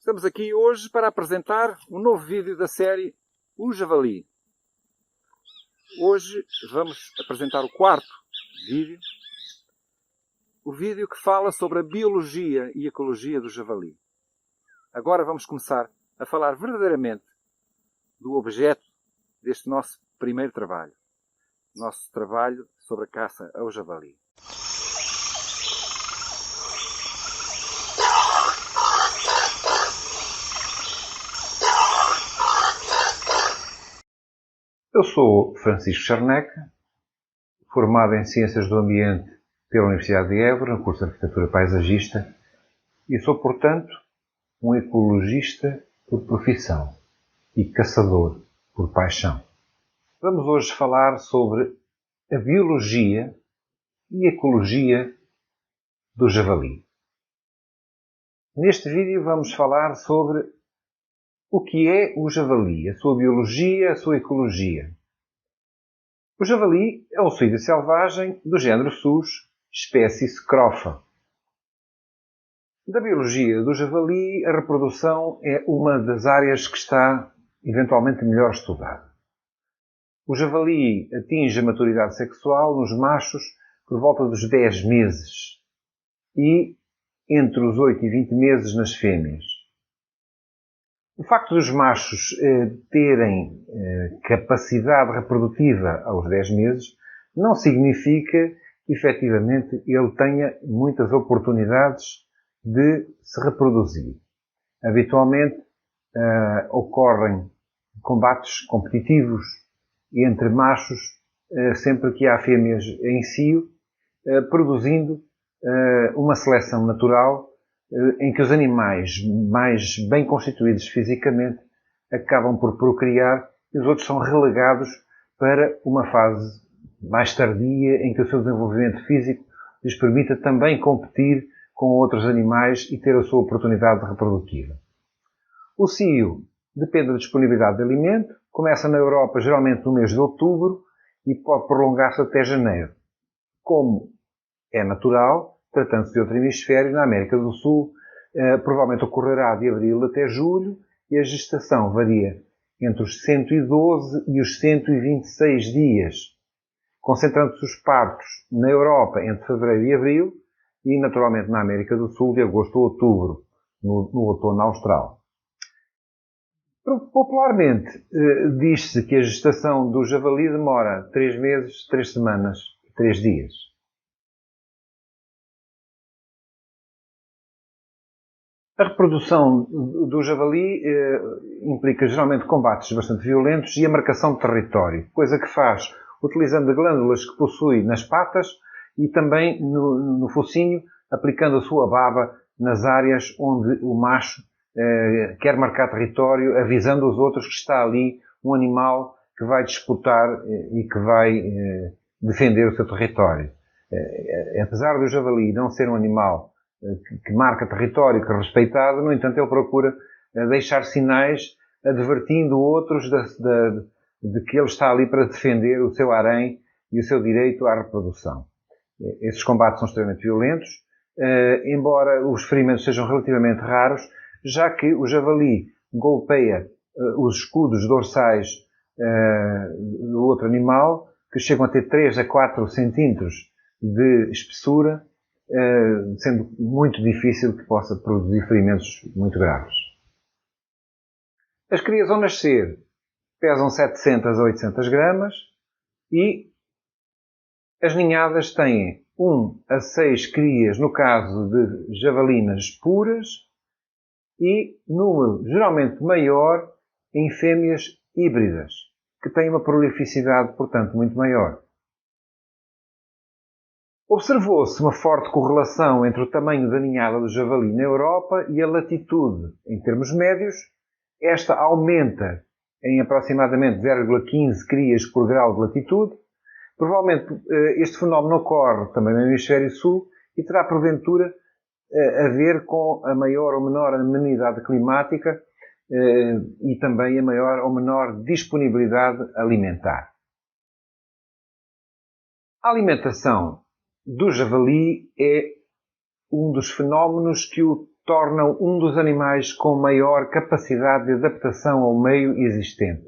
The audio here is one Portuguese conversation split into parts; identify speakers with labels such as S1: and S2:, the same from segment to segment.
S1: Estamos aqui hoje para apresentar um novo vídeo da série O Javali. Hoje vamos apresentar o quarto vídeo, o vídeo que fala sobre a biologia e ecologia do javali. Agora vamos começar a falar verdadeiramente do objeto deste nosso primeiro trabalho. Nosso trabalho sobre a caça ao javali. Eu sou Francisco Charneca, formado em Ciências do Ambiente pela Universidade de Évora, no curso de Arquitetura Paisagista, e sou, portanto, um ecologista por profissão e caçador por paixão. Vamos hoje falar sobre a biologia e ecologia do javali. Neste vídeo vamos falar sobre o que é o javali, a sua biologia, a sua ecologia. O javali é um suído selvagem do género sus, espécie Scrofa. Da biologia do javali, a reprodução é uma das áreas que está eventualmente melhor estudada. O javali atinge a maturidade sexual nos machos por volta dos 10 meses e entre os 8 e 20 meses nas fêmeas. O facto dos machos terem capacidade reprodutiva aos 10 meses não significa que, efetivamente, ele tenha muitas oportunidades de se reproduzir. Habitualmente ocorrem combates competitivos entre machos sempre que há fêmeas em cio, produzindo uma seleção natural em que os animais mais bem constituídos fisicamente acabam por procriar e os outros são relegados para uma fase mais tardia em que o seu desenvolvimento físico lhes permita também competir com outros animais e ter a sua oportunidade reprodutiva. O cio depende da disponibilidade de alimento, começa na Europa geralmente no mês de outubro e pode prolongar-se até janeiro. Como é natural, tratando-se de outro hemisfério, na América do Sul, provavelmente ocorrerá de abril até julho e a gestação varia entre os 112 e os 126 dias, concentrando-se os partos na Europa entre fevereiro e abril e, naturalmente, na América do Sul de agosto a outubro, no outono austral. Popularmente, diz-se que a gestação do javali demora 3 meses, 3 semanas e 3 dias. A reprodução do javali implica geralmente combates bastante violentos e a marcação de território, coisa que faz utilizando glândulas que possui nas patas e também no focinho, aplicando a sua baba nas áreas onde o macho quer marcar território, avisando os outros que está ali um animal que vai disputar e que vai defender o seu território. Apesar do javali não ser um animal que marca território, que é respeitado, no entanto ele procura deixar sinais advertindo outros de que ele está ali para defender o seu harém e o seu direito à reprodução. Esses combates são extremamente violentos, embora os ferimentos sejam relativamente raros, já que o javali golpeia os escudos dorsais do outro animal, que chegam a ter 3 a 4 centímetros de espessura, sendo muito difícil que possa produzir ferimentos muito graves. As crias ao nascer pesam 700 a 800 gramas e as ninhadas têm 1 a 6 crias no caso de javalinas puras e número geralmente maior em fêmeas híbridas, que têm uma prolificidade, portanto, muito maior. Observou-se uma forte correlação entre o tamanho da ninhada do javali na Europa e a latitude. Em termos médios, esta aumenta em aproximadamente 0,15 crias por grau de latitude. Provavelmente este fenómeno ocorre também no hemisfério sul e terá, porventura, a ver com a maior ou menor amenidade climática e também a maior ou menor disponibilidade alimentar. A alimentação do javali é um dos fenómenos que o torna-o um dos animais com maior capacidade de adaptação ao meio existente.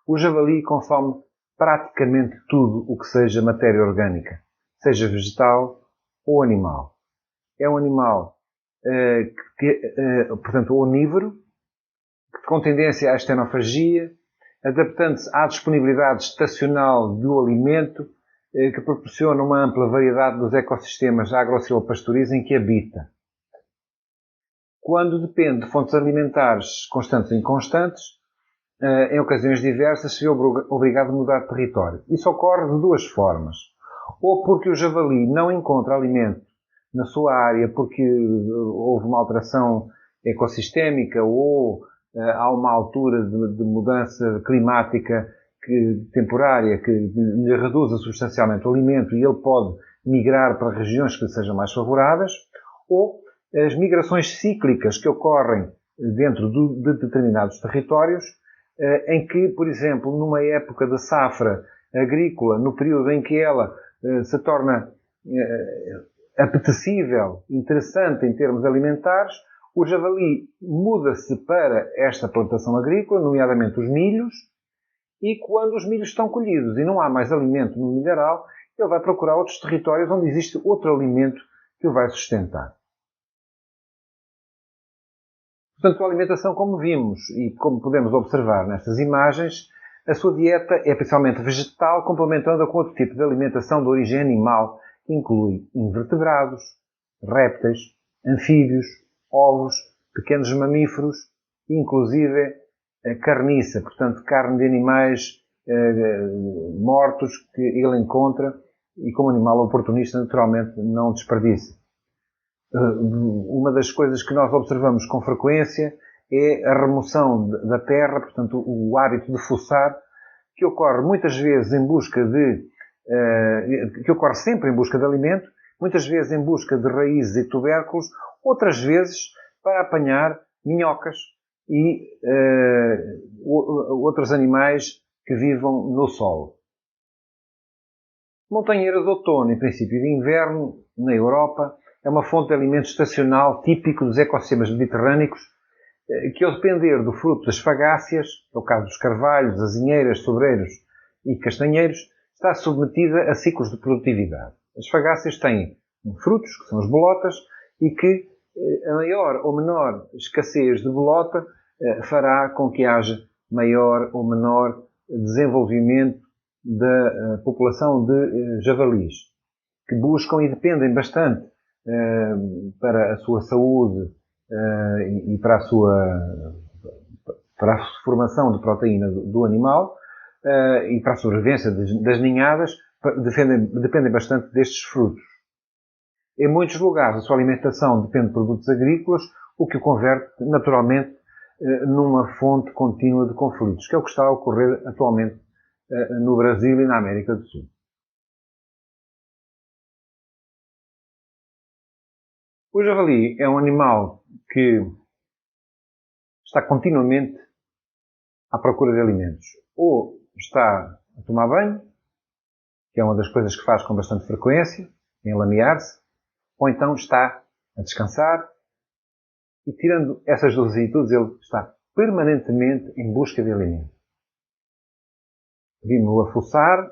S1: O javali consome praticamente tudo o que seja matéria orgânica, seja vegetal ou animal. É um animal, portanto, onívoro, com tendência à estenofagia, adaptando-se à disponibilidade estacional do alimento, que proporciona uma ampla variedade dos ecossistemas agro-silvopastorizo em que habita. Quando depende de fontes alimentares constantes e inconstantes, em ocasiões diversas, se vê obrigado a mudar de território. Isso ocorre de duas formas. Ou porque o javali não encontra alimento na sua área porque houve uma alteração ecossistémica ou há uma altura de mudança climática temporária que lhe reduza substancialmente o alimento e ele pode migrar para regiões que lhe sejam mais favoráveis, ou as migrações cíclicas que ocorrem dentro de determinados territórios, em que, por exemplo, numa época de safra agrícola, no período em que ela se torna apetecível, interessante em termos alimentares, o javali muda-se para esta plantação agrícola, nomeadamente os milhos, e quando os milhos estão colhidos e não há mais alimento no milharal, ele vai procurar outros territórios onde existe outro alimento que o vai sustentar. Portanto, a alimentação, como vimos e como podemos observar nestas imagens, a sua dieta é principalmente vegetal, complementando-a com outro tipo de alimentação de origem animal, que inclui invertebrados, répteis, anfíbios, ovos, pequenos mamíferos, inclusive carniça, portanto, carne de animais mortos que ele encontra e, como animal oportunista, naturalmente não desperdiça. Uma das coisas que nós observamos com frequência é a remoção da terra, portanto, o hábito de fossar, que ocorre muitas vezes em busca que ocorre sempre em busca de alimento, muitas vezes em busca de raízes e tubérculos, outras vezes para apanhar minhocas e outros animais que vivam no solo. Montanheira de outono e princípio de inverno, na Europa, é uma fonte de alimento estacional típico dos ecossistemas mediterrâneos, que ao depender do fruto das fagáceas, é o caso dos carvalhos, azinheiras, sobreiros e castanheiros, está submetida a ciclos de produtividade. As fagáceas têm frutos, que são as bolotas, e que a maior ou menor escassez de bolota fará com que haja maior ou menor desenvolvimento da população de javalis, que buscam e dependem bastante para a sua saúde e para a formação de proteína do animal e para a sobrevivência das ninhadas, dependem bastante destes frutos. Em muitos lugares a sua alimentação depende de produtos agrícolas, o que o converte naturalmente numa fonte contínua de conflitos, que é o que está a ocorrer atualmente no Brasil e na América do Sul. O javali é um animal que está continuamente à procura de alimentos. Ou está a tomar banho, que é uma das coisas que faz com bastante frequência, em lamear-se, ou então está a descansar, e tirando essas duas atitudes, ele está permanentemente em busca de alimento. Vimos-o a fuçar,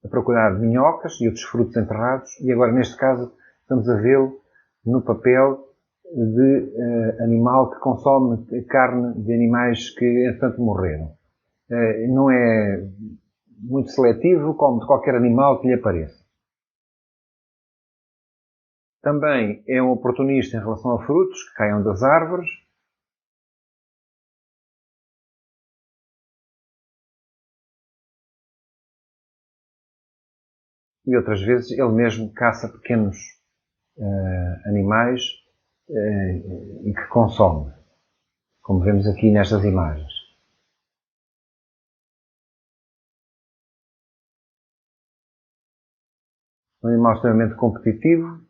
S1: a procurar minhocas e outros frutos enterrados, e agora neste caso estamos a vê-lo no papel de animal que consome carne de animais que, entretanto, morreram. Não é muito seletivo, come de qualquer animal que lhe apareça. Também é um oportunista em relação a frutos que caiam das árvores. E outras vezes ele mesmo caça pequenos animais e que consome, como vemos aqui nestas imagens. Um animal extremamente competitivo.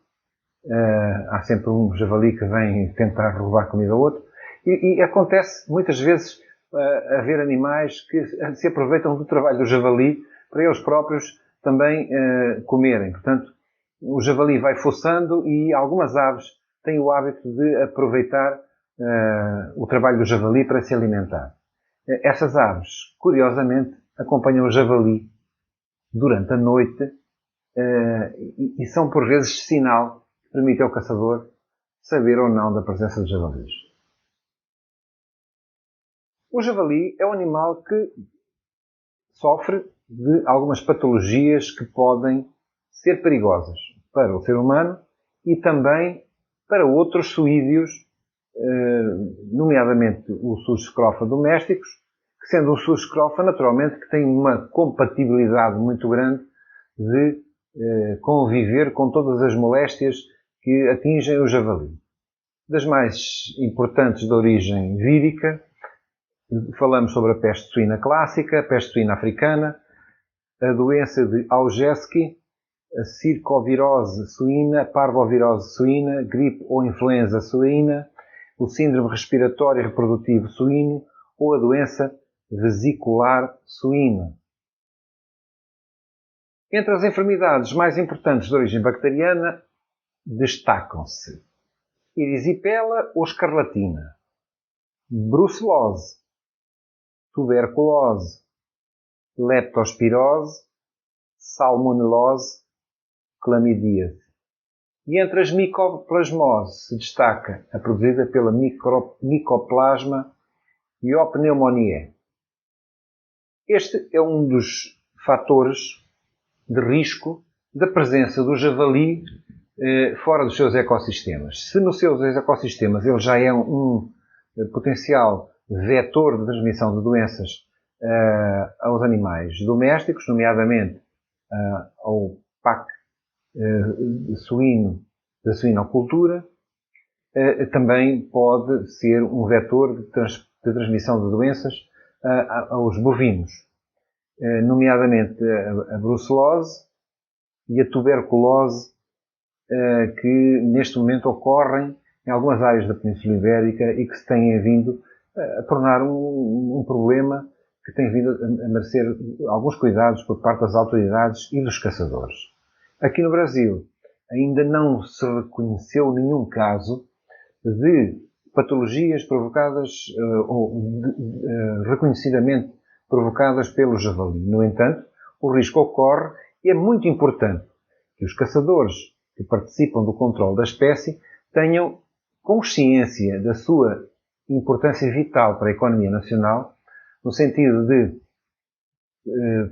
S1: Há sempre um javali que vem tentar roubar comida ao outro. E acontece muitas vezes haver animais que se aproveitam do trabalho do javali para eles próprios também comerem. Portanto, o javali vai fossando e algumas aves têm o hábito de aproveitar o trabalho do javali para se alimentar. Essas aves, curiosamente, acompanham o javali durante a noite e são por vezes sinal que permite ao caçador saber ou não da presença de javalis. O javali é um animal que sofre de algumas patologias que podem ser perigosas para o ser humano e também para outros suídeos, nomeadamente o sus-scrofa domésticos, que sendo o sus-scrofa naturalmente que tem uma compatibilidade muito grande de conviver com todas as moléstias que atingem o javali. Das mais importantes de origem vírica, falamos sobre a peste suína clássica, a peste suína africana, a doença de Augeski, a circovirose suína, a parvovirose suína, gripe ou influenza suína, o síndrome respiratório e reprodutivo suíno ou a doença vesicular suína. Entre as enfermidades mais importantes de origem bacteriana destacam-se erisipela ou escarlatina, brucelose, tuberculose, leptospirose, salmonelose, clamidíase. E entre as micoplasmoses se destaca a produzida pela Mycoplasma pneumoniae. Este é um dos fatores de risco da presença do javali fora dos seus ecossistemas. Se nos seus ecossistemas ele já é um potencial vetor de transmissão de doenças aos animais domésticos, nomeadamente ao PAC suíno da suinocultura, também pode ser um vetor de transmissão de doenças aos bovinos, nomeadamente a brucelose e a tuberculose, que neste momento ocorrem em algumas áreas da Península Ibérica e que se têm vindo a tornar um problema que tem vindo a merecer alguns cuidados por parte das autoridades e dos caçadores. Aqui no Brasil ainda não se reconheceu nenhum caso de patologias provocadas ou reconhecidamente provocadas pelo javali. No entanto, o risco ocorre e é muito importante que os caçadores que participam do controle da espécie tenham consciência da sua importância vital para a economia nacional, no sentido de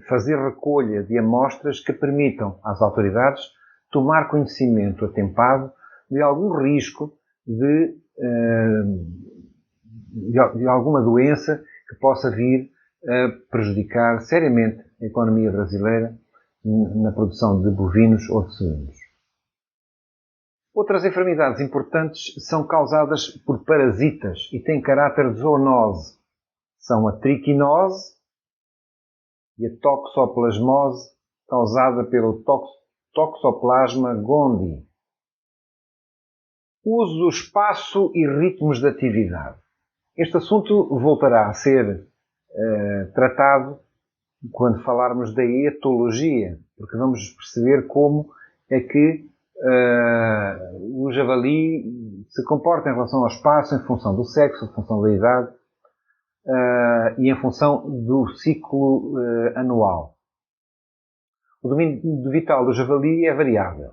S1: fazer recolha de amostras que permitam às autoridades tomar conhecimento atempado de algum risco de alguma doença que possa vir a prejudicar seriamente a economia brasileira na produção de bovinos ou de suínos. Outras enfermidades importantes são causadas por parasitas e têm caráter de zoonose. São a triquinose e a toxoplasmose, causada pelo Toxoplasma gondii. Uso, espaço e ritmos de atividade. Este assunto voltará a ser tratado quando falarmos da etologia, porque vamos perceber como é que o javali se comporta em relação ao espaço, em função do sexo, em função da idade e em função do ciclo anual. O domínio vital do javali é variável.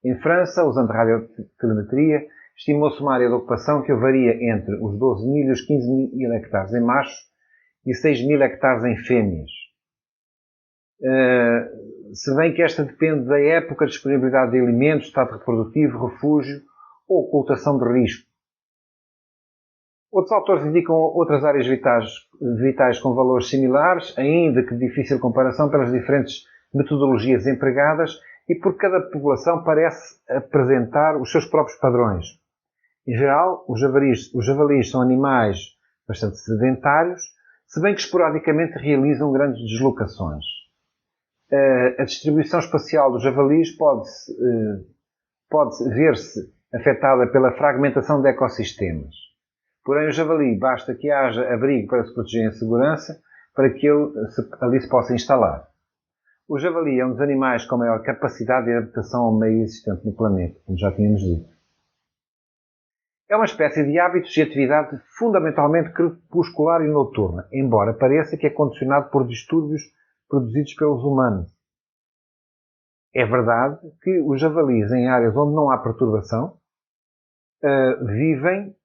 S1: Em França, usando radiotelemetria, estimou-se uma área de ocupação que varia entre os 12.000 e os 15.000 hectares em machos e 6.000 hectares em fêmeas. Se bem que esta depende da época, disponibilidade de alimentos, estado reprodutivo, refúgio ou ocultação de risco. Outros autores indicam outras áreas vitais com valores similares, ainda que de difícil comparação pelas diferentes metodologias empregadas e por cada população parece apresentar os seus próprios padrões. Em geral, os javalis são animais bastante sedentários, se bem que esporadicamente realizam grandes deslocações. A distribuição espacial dos javalis pode ver-se afetada pela fragmentação de ecossistemas. Porém, o javali basta que haja abrigo para se proteger em segurança para que ele ali se possa instalar. O javali é um dos animais com maior capacidade de adaptação ao meio existente no planeta, como já tínhamos dito. É uma espécie de hábitos e atividade fundamentalmente crepuscular e noturna, embora pareça que é condicionado por distúrbios produzidos pelos humanos. É verdade que os javalis, em áreas onde não há perturbação, vivem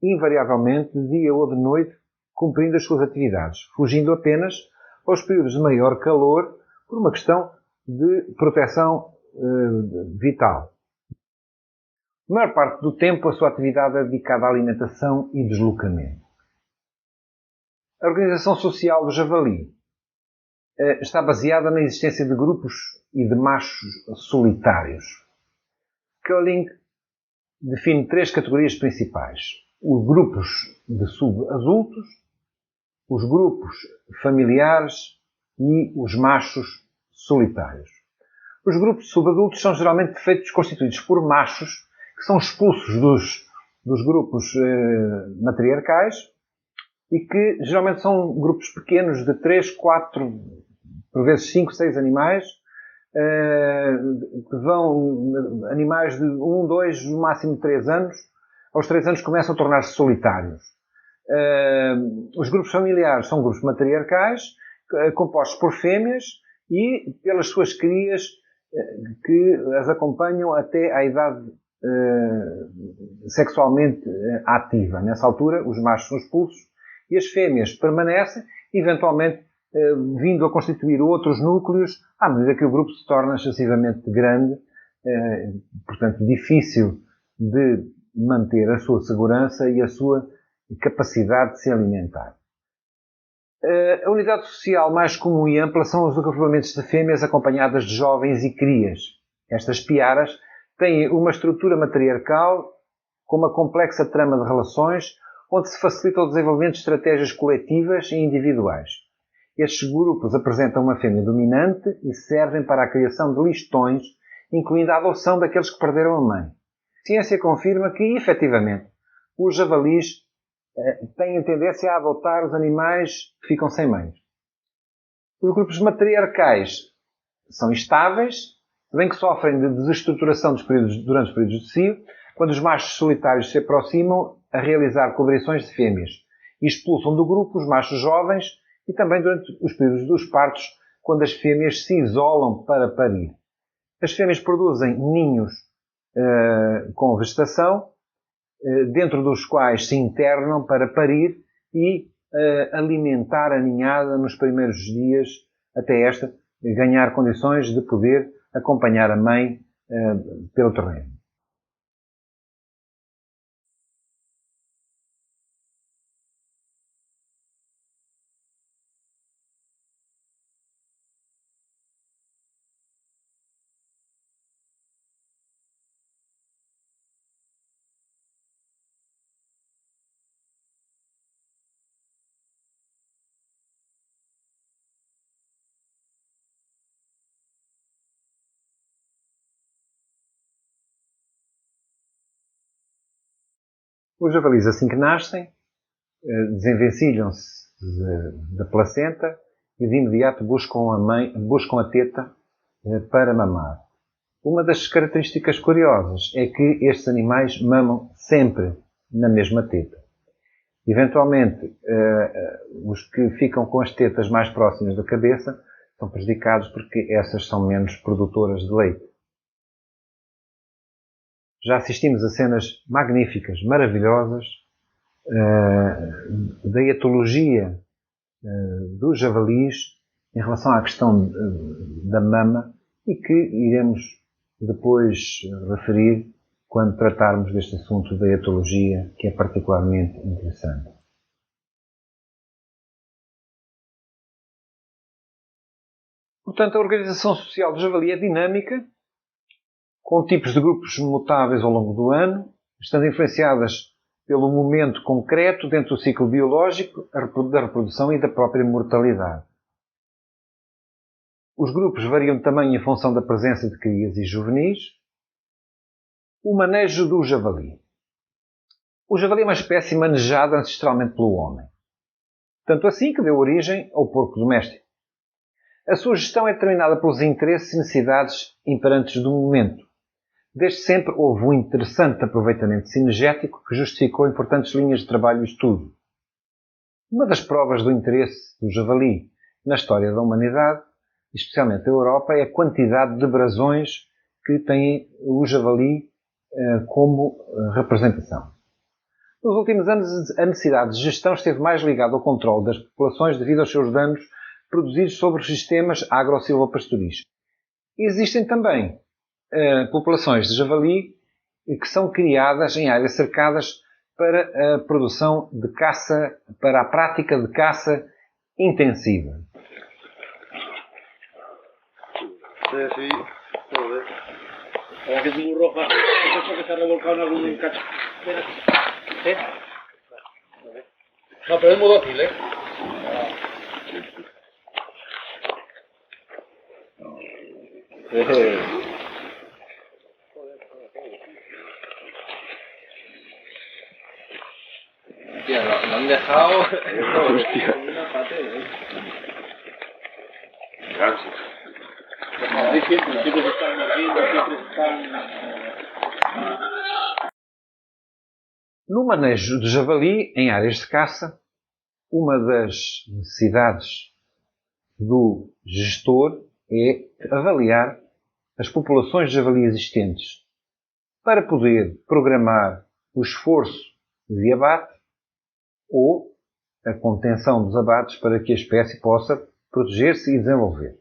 S1: invariavelmente de dia ou de noite, cumprindo as suas atividades, fugindo apenas aos períodos de maior calor por uma questão de proteção vital. A maior parte do tempo a sua atividade é dedicada à alimentação e deslocamento. A organização social do javali está baseada na existência de grupos e de machos solitários. Culling define 3 categorias principais: os grupos de subadultos, os grupos familiares e os machos solitários. Os grupos subadultos são geralmente constituídos por machos que são expulsos dos grupos matriarcais e que geralmente são grupos pequenos de 3, 4, por vezes 5, 6 animais, que vão animais de 1, 2, no máximo 3 anos. Aos 3 anos começam a tornar-se solitários. Os grupos familiares são grupos matriarcais, compostos por fêmeas e pelas suas crias que as acompanham até à idade sexualmente ativa. Nessa altura, os machos são expulsos e as fêmeas permanecem, eventualmente vindo a constituir outros núcleos à medida que o grupo se torna excessivamente grande, portanto difícil de manter a sua segurança e a sua capacidade de se alimentar. A unidade social mais comum e ampla são os agrupamentos de fêmeas acompanhadas de jovens e crias. Estas piaras têm uma estrutura matriarcal com uma complexa trama de relações onde se facilita o desenvolvimento de estratégias coletivas e individuais. Estes grupos apresentam uma fêmea dominante e servem para a criação de listões, incluindo a adoção daqueles que perderam a mãe. A ciência confirma que, efetivamente, os javalis têm tendência a adotar os animais que ficam sem mães. Os grupos matriarcais são estáveis, bem que sofrem de desestruturação durante os períodos de cio, quando os machos solitários se aproximam a realizar cobrições de fêmeas e expulsam do grupo os machos jovens e também durante os períodos dos partos, quando as fêmeas se isolam para parir. As fêmeas produzem ninhos com vegetação, dentro dos quais se internam para parir e alimentar a ninhada nos primeiros dias, até esta ganhar condições de poder acompanhar a mãe pelo terreno. Os javalis, assim que nascem, desenvencilham-se da placenta e de imediato buscam a teta para mamar. Uma das características curiosas é que estes animais mamam sempre na mesma teta. Eventualmente, os que ficam com as tetas mais próximas da cabeça são prejudicados porque essas são menos produtoras de leite. Já assistimos a cenas magníficas, maravilhosas, da etologia dos javalis em relação à questão da mama e que iremos depois referir quando tratarmos deste assunto da etologia, que é particularmente interessante. Portanto, a organização social do javali é dinâmica, com tipos de grupos mutáveis ao longo do ano, estando influenciadas pelo momento concreto dentro do ciclo biológico, da reprodução e da própria mortalidade. Os grupos variam de tamanho em função da presença de crias e juvenis. O manejo do javali. O javali é uma espécie manejada ancestralmente pelo homem. Tanto assim que deu origem ao porco doméstico. A sua gestão é determinada pelos interesses e necessidades imperantes do momento. Desde sempre houve um interessante aproveitamento cinegético que justificou importantes linhas de trabalho e estudo. Uma das provas do interesse do javali na história da humanidade, especialmente da Europa, é a quantidade de brasões que tem o javali como representação. Nos últimos anos, a necessidade de gestão esteve mais ligada ao controle das populações devido aos seus danos produzidos sobre os sistemas agro-silvopastoris. Existem também populações de javali que são criadas em áreas cercadas para a produção de caça, para a prática de caça intensiva.
S2: Sí, joder. Ahora que es muy roja, es que se ha revolcado en algún cacho. Espera. No, pero es muy dócil, ¿eh? Hostia, lo han dejado. Hostia. Una pata, ¿eh? Gracias. Siempre se están mordiendo, siempre se están.
S1: No manejo do javali em áreas de caça, uma das necessidades do gestor é avaliar as populações de javali existentes para poder programar o esforço de abate ou a contenção dos abates para que a espécie possa proteger-se e desenvolver.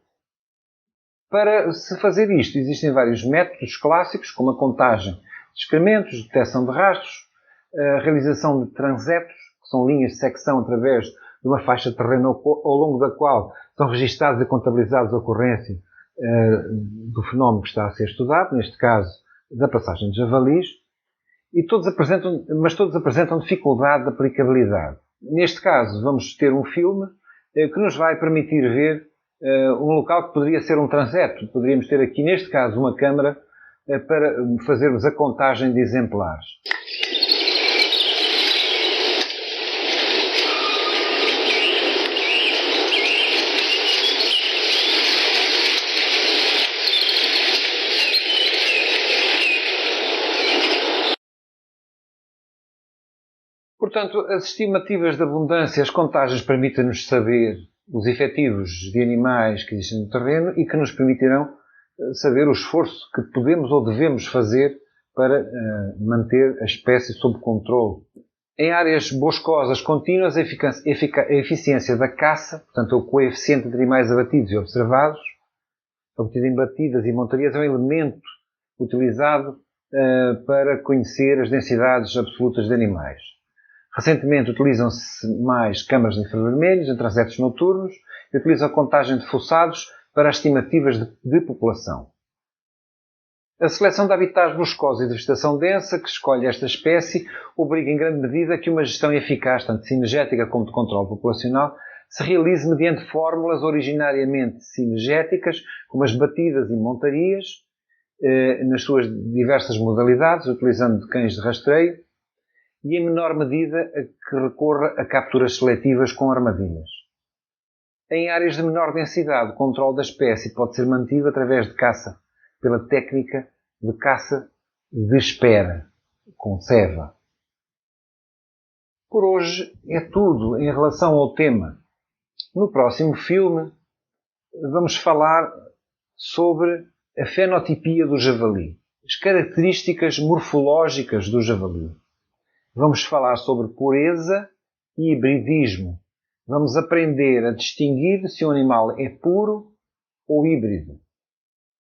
S1: Para se fazer isto, existem vários métodos clássicos, como a contagem de excrementos, detecção de rastros, a realização de transeptos, que são linhas de secção através de uma faixa de terreno ao longo da qual são registados e contabilizados a ocorrência do fenómeno que está a ser estudado, neste caso da passagem de javalis, mas todos apresentam dificuldade de aplicabilidade. Neste caso, vamos ter um filme que nos vai permitir ver um local que poderia ser um transepto. Poderíamos ter aqui, neste caso, uma câmara para fazermos a contagem de exemplares. Portanto, as estimativas de abundância, as contagens permitem-nos saber os efetivos de animais que existem no terreno e que nos permitirão saber o esforço que podemos ou devemos fazer para manter a espécie sob controle. Em áreas boscosas contínuas, a eficiência da caça, portanto, o coeficiente de animais abatidos e observados, obtido em batidas e montarias, é um elemento utilizado para conhecer as densidades absolutas de animais. Recentemente utilizam-se mais câmaras de infravermelhos em transeptos noturnos e utilizam a contagem de fosssados para as estimativas de população. A seleção de habitats boscosos e de vegetação densa que escolhe esta espécie obriga em grande medida a que uma gestão eficaz, tanto cinegética como de controle populacional, se realize mediante fórmulas originariamente cinegéticas, como as batidas e montarias, nas suas diversas modalidades, utilizando cães de rastreio, e em menor medida a que recorra a capturas seletivas com armadilhas. Em áreas de menor densidade, o controle da espécie pode ser mantido através de caça pela técnica de caça de espera, com ceva. Por hoje é tudo em relação ao tema. No próximo filme vamos falar sobre a fenotipia do javali, as características morfológicas do javali. Vamos falar sobre pureza e hibridismo. Vamos aprender a distinguir se um animal é puro ou híbrido.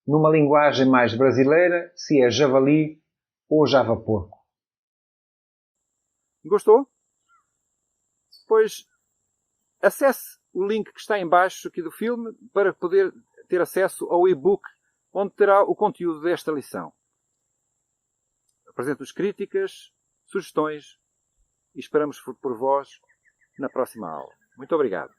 S1: Numa linguagem mais brasileira, se é javali ou javaporco.
S3: Gostou? Pois acesse o link que está em baixo aqui do filme para poder ter acesso ao e-book onde terá o conteúdo desta lição. Apresento-vos críticas, sugestões e esperamos por vós na próxima aula. Muito obrigado.